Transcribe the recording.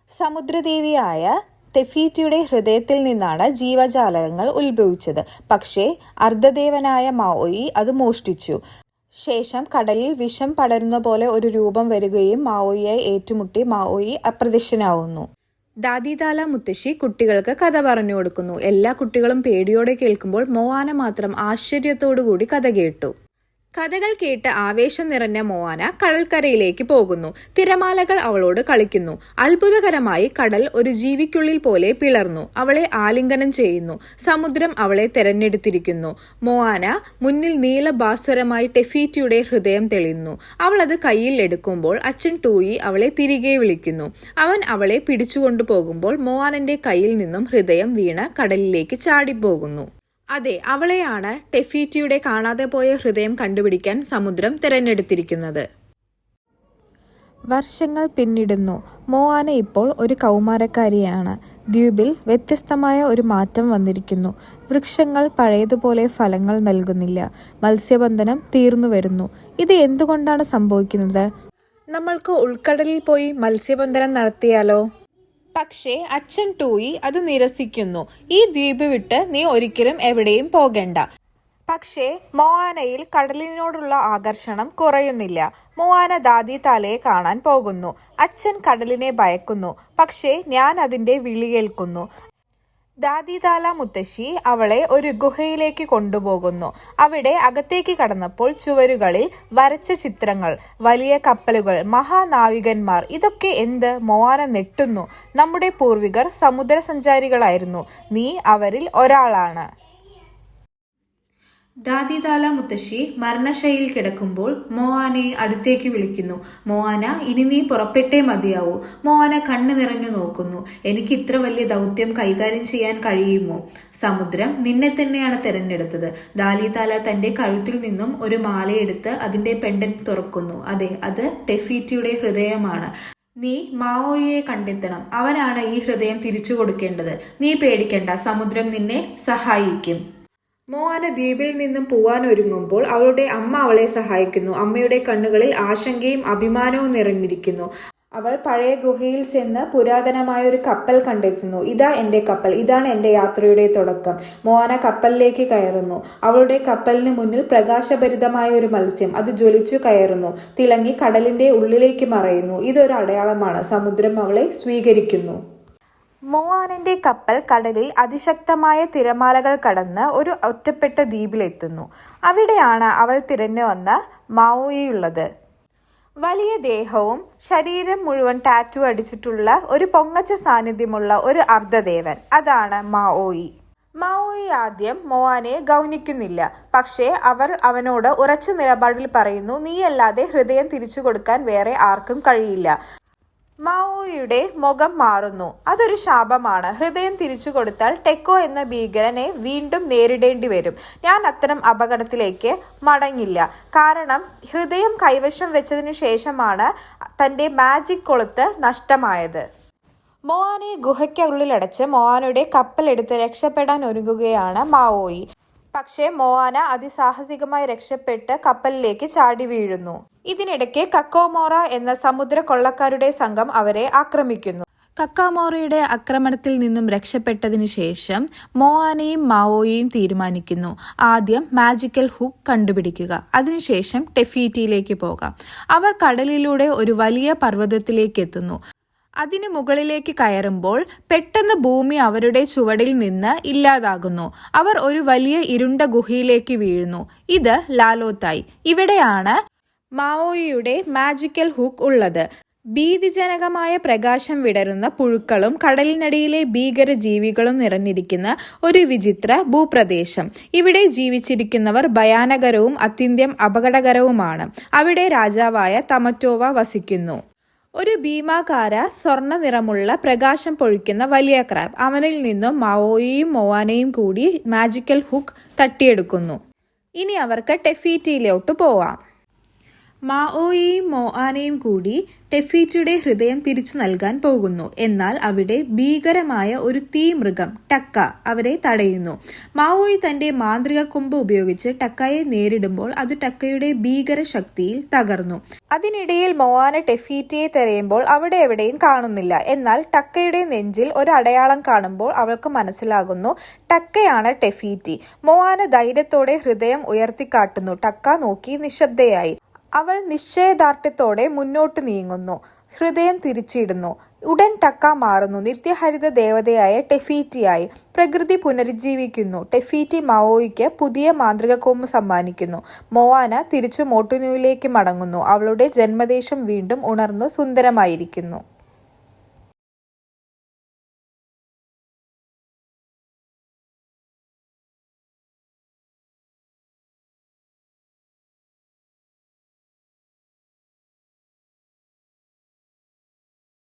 സമുദ്രദേവിയായ ടെഫീറ്റിയുടെ ഹൃദയത്തിൽ നിന്നാണ് ജീവജാലകങ്ങൾ ഉത്ഭവിച്ചത്. പക്ഷേ അർദ്ധദേവനായ മാവോയി അത് മോഷ്ടിച്ചു. ശേഷം കടലിൽ വിഷം പടരുന്ന പോലെ ഒരു രൂപം വരികയും മാവോയിയെ ഏറ്റുമുട്ടി മാവോയി അപ്രത്യക്ഷനാവുന്നു. ദാദിതാല മുത്തശ്ശി കുട്ടികൾക്ക് കഥ പറഞ്ഞു കൊടുക്കുന്നു. എല്ലാ കുട്ടികളും പേടിയോടെ കേൾക്കുമ്പോൾ മോവാന മാത്രം ആശ്ചര്യത്തോടുകൂടി കഥ കേട്ടു. കഥകൾ കേട്ട് ആവേശം നിറഞ്ഞ മോവാന കടൽക്കരയിലേക്ക് പോകുന്നു. തിരമാലകൾ അവളോട് കളിക്കുന്നു. അത്ഭുതകരമായി കടൽ ഒരു ജീവിക്കുള്ളിൽ പോലെ പിളർന്നു അവളെ ആലിംഗനം ചെയ്യുന്നു. സമുദ്രം അവളെ തെരഞ്ഞെടുത്തിരിക്കുന്നു. മോവാന മുന്നിൽ നീലഭാസ്വരമായി ടെഫീറ്റിയുടെ ഹൃദയം തെളിയുന്നു. അവൾ അത് കയ്യിൽ എടുക്കുമ്പോൾ അച്ഛൻ ടൂയി അവളെ തിരികെ വിളിക്കുന്നു. അവൻ അവളെ പിടിച്ചുകൊണ്ടു പോകുമ്പോൾ മോവാനന്റെ കയ്യിൽ നിന്നും ഹൃദയം വീണ് കടലിലേക്ക് ചാടിപ്പോകുന്നു. അതെ, അവളെയാണ് ടെഫീറ്റിയുടെ കാണാതെ പോയ ഹൃദയം കണ്ടുപിടിക്കാൻ സമുദ്രം തിരഞ്ഞെടുത്തിരിക്കുന്നത്. വർഷങ്ങൾ പിന്നിടുന്നു. മോവാന ഇപ്പോൾ ഒരു കൗമാരക്കാരിയാണ്. ദ്വീപിൽ വ്യത്യസ്തമായ ഒരു മാറ്റം വന്നിരിക്കുന്നു. വൃക്ഷങ്ങൾ പഴയതുപോലെ ഫലങ്ങൾ നൽകുന്നില്ല. മത്സ്യബന്ധനം തീർന്നു വരുന്നു. ഇത് എന്തുകൊണ്ടാണ് സംഭവിക്കുന്നത്? നമ്മൾക്ക് ഉൾക്കടലിൽ പോയി മത്സ്യബന്ധനം നടത്തിയാലോ? പക്ഷേ അച്ഛൻ ടൂയി അത് നിരസിക്കുന്നു. ഈ ദ്വീപ് വിട്ട് നീ ഒരിക്കലും എവിടെയും പോകണ്ട. പക്ഷേ മോവാനയിൽ കടലിനോടുള്ള ആകർഷണം കുറയുന്നില്ല. മോവാന ദാദിതാലയെ കാണാൻ പോകുന്നു. അച്ഛൻ കടലിനെ ഭയക്കുന്നു. പക്ഷേ ഞാൻ അതിന്റെ വിളി കേൾക്കുന്നു. ദാദിതാല മുത്തശ്ശി അവളെ ഒരു ഗുഹയിലേക്ക് കൊണ്ടുപോകുന്നു. അവിടെ അകത്തേക്ക് കടന്നപ്പോൾ ചുവരുകളിൽ വരച്ച ചിത്രങ്ങൾ, വലിയ കപ്പലുകൾ, മഹാനാവികന്മാർ. ഇതൊക്കെ എന്ത്? മോവാന നെട്ടുന്നു. നമ്മുടെ പൂർവികർ സമുദ്രസഞ്ചാരികളായിരുന്നു. നീ അവരിൽ ഒരാളാണ്. ദാദിതാല മുത്തശ്ശി മരണശൈലിയിൽ കിടക്കുമ്പോൾ മോവാനയെ അടുത്തേക്ക് വിളിക്കുന്നു. മോവാന, ഇനി നീ പുറപ്പെട്ടേ മതിയാവൂ. മോവാന കണ്ണു നിറഞ്ഞു നോക്കുന്നു. എനിക്ക് ഇത്ര വലിയ ദൗത്യം കൈകാര്യം ചെയ്യാൻ കഴിയുമോ? സമുദ്രം നിന്നെ തന്നെയാണ് തിരഞ്ഞെടുത്തത്. ദാദിതാല തന്റെ കഴുത്തിൽ നിന്നും ഒരു മാലയെടുത്ത് അതിന്റെ പെൻഡന്റ് തുറക്കുന്നു. അതെ, അത് ടെഫീറ്റിയുടെ ഹൃദയമാണ്. നീ മാവോയിയെ കണ്ടെത്തണം. അവനാണ് ഈ ഹൃദയം തിരിച്ചു കൊടുക്കേണ്ടത്. നീ പേടിക്കണ്ട, സമുദ്രം നിന്നെ സഹായിക്കും. മോവാന ദ്വീപിൽ നിന്നും പോവാൻ ഒരുങ്ങുമ്പോൾ അവളുടെ അമ്മ അവളെ സഹായിക്കുന്നു. അമ്മയുടെ കണ്ണുകളിൽ ആശങ്കയും അഭിമാനവും നിറഞ്ഞിരിക്കുന്നു. അവൾ പഴയ ഗുഹയിൽ ചെന്ന് പുരാതനമായ ഒരു കപ്പൽ കണ്ടെത്തുന്നു. ഇതാ എന്റെ കപ്പൽ, ഇതാണ് എന്റെ യാത്രയുടെ തുടക്കം. മോവാന കപ്പലിലേക്ക് കയറുന്നു. അവളുടെ കപ്പലിന് മുന്നിൽ പ്രകാശഭരിതമായ ഒരു മത്സ്യം. അത് ജ്വലിച്ചു കയറുന്നു, തിളങ്ങി കടലിന്റെ ഉള്ളിലേക്ക് മറയുന്നു. ഇതൊരു അടയാളമാണ്. സമുദ്രം അവളെ സ്വീകരിക്കുന്നു. മോവാനന്റെ കപ്പൽ കടലിൽ അതിശക്തമായ തിരമാലകൾ കടന്ന് ഒരു ഒറ്റപ്പെട്ട ദ്വീപിലെത്തുന്നു. അവിടെയാണ് അവൾ തിരഞ്ഞു വന്ന മാവോയിയുള്ളത്. വലിയ ദേഹവും ശരീരം മുഴുവൻ ടാറ്റു അടിച്ചിട്ടുള്ള ഒരു പൊങ്ങച്ച സാന്നിധ്യമുള്ള ഒരു അർദ്ധദേവൻ. അതാണ് മാവോയി. മാവോയി ആദ്യം മോവാനയെ ഗൗനിക്കുന്നില്ല. പക്ഷേ അവനോട് ഉറച്ച നിലപാടിൽ പറയുന്നു, നീയല്ലാതെ ഹൃദയം തിരിച്ചു കൊടുക്കാൻ വേറെ ആർക്കും കഴിയില്ല. മാവോയിയുടെ മുഖം മാറുന്നു. അതൊരു ശാപമാണ്. ഹൃദയം തിരിച്ചു കൊടുത്താൽ ടെക്കോ എന്ന ഭീകരനെ വീണ്ടും നേരിടേണ്ടി വരും. ഞാൻ അത്തരം അപകടത്തിലേക്ക് മടങ്ങില്ല. കാരണം ഹൃദയം കൈവശം വെച്ചതിനു ശേഷമാണ് തന്റെ മാജിക് കൊളുത്ത് നഷ്ടമായത്. മോവാനയെ ഗുഹയ്ക്കുള്ളിലടച്ച് മോവാനയുടെ കപ്പലെടുത്ത് രക്ഷപ്പെടാൻ ഒരുങ്ങുകയാണ് മാവോയി. പക്ഷേ മോവാന അതിസാഹസികമായി രക്ഷപ്പെട്ട് കപ്പലിലേക്ക് ചാടി വീഴുന്നു. ഇതിനിടയ്ക്ക് കക്കോമോറ എന്ന സമുദ്ര കൊള്ളക്കാരുടെ സംഘം അവരെ ആക്രമിക്കുന്നു. കക്കാമോറയുടെ ആക്രമണത്തിൽ നിന്നും രക്ഷപ്പെട്ടതിനു ശേഷം മോവാനയും മാവോയും തീരുമാനിക്കുന്നു, ആദ്യം മാജിക്കൽ ഹുക്ക് കണ്ടുപിടിക്കുക, അതിനുശേഷം ടെഫീറ്റിയിലേക്ക് പോകാം. അവർ കടലിലൂടെ ഒരു വലിയ പർവ്വതത്തിലേക്ക് എത്തുന്നു. അതിന് മുകളിലേക്ക് കയറുമ്പോൾ പെട്ടെന്ന് ഭൂമി അവരുടെ ചുവടിൽ നിന്ന് ഇല്ലാതാകുന്നു. അവർ ഒരു വലിയ ഇരുണ്ട ഗുഹയിലേക്ക് വീഴുന്നു. ഇത് ലാലോത്തായ്. ഇവിടെയാണ് മാവോയിയുടെ മാജിക്കൽ ഹുക്ക് ഉള്ളത്. ഭീതിജനകമായ പ്രകാശം വിടരുന്ന പുഴുക്കളും കടലിനടിയിലെ ഭീകര ജീവികളും നിറഞ്ഞിരിക്കുന്ന ഒരു വിചിത്ര ഭൂപ്രദേശം. ഇവിടെ ജീവിച്ചിരിക്കുന്നവർ ഭയാനകരവും അത്യന്തം അപകടകരവുമാണ്. അവിടെ രാജാവായ തമറ്റോവ വസിക്കുന്നു. ഒരു ഭീമാകാര സ്വർണ്ണ നിറമുള്ള പ്രകാശം പൊഴിക്കുന്ന വലിയ ക്രാബ്. അവനിൽ നിന്നും മാവോയിയും മോവാനയും കൂടി മാജിക്കൽ ഹുക്ക് തട്ടിയെടുക്കുന്നു. ഇനി അവർക്ക് ടെഫീറ്റിയിലോട്ട് പോവാം. മാഓയിയും മോആനയും കൂടി ടെഫീറ്റിയുടെ ഹൃദയം തിരിച്ചു നൽകാൻ പോകുന്നു. എന്നാൽ അവിടെ ഭീകരമായ ഒരു തീമൃഗം ടക്ക അവരെ തടയുന്നു. മാഓയി തന്റെ മാന്ത്രിക കൊമ്പ് ഉപയോഗിച്ച് ടക്കയെ നേരിടുമ്പോൾ അത് ടക്കയുടെ ഭീകര ശക്തിയിൽ തകർന്നു. അതിനിടയിൽ മോആന ടെഫീറ്റിയെ തിരയുമ്പോൾ അവിടെ എവിടെയും കാണുന്നില്ല. എന്നാൽ ടക്കയുടെ നെഞ്ചിൽ ഒരു അടയാളം കാണുമ്പോൾ അവൾക്ക് മനസ്സിലാകുന്നു ടക്കയാണ് ടെഫീറ്റി. മോആന ധൈര്യത്തോടെ ഹൃദയം ഉയർത്തിക്കാട്ടുന്നു. ടക്ക നോക്കി നിശബ്ദയായി. അവൾ നിശ്ചയദാർഢ്യത്തോടെ മുന്നോട്ട് നീങ്ങുന്നു. ഹൃദയം തിരിച്ചിടുന്നു. ഉടൻ ടക്ക മാറുന്നു. നിത്യഹരിത ദേവതയായ ടെഫീറ്റിയായി. പ്രകൃതി പുനരുജ്ജീവിക്കുന്നു. ടെഫീറ്റി മാഓയിക്ക് പുതിയ മാന്ത്രിക കൊമ്പ് സമ്മാനിക്കുന്നു. മോആന തിരിച്ചു മോട്ടുനുവിലേക്ക് മടങ്ങുന്നു. അവളുടെ ജന്മദേശം വീണ്ടും ഉണർന്നു സുന്ദരമായിരിക്കുന്നു.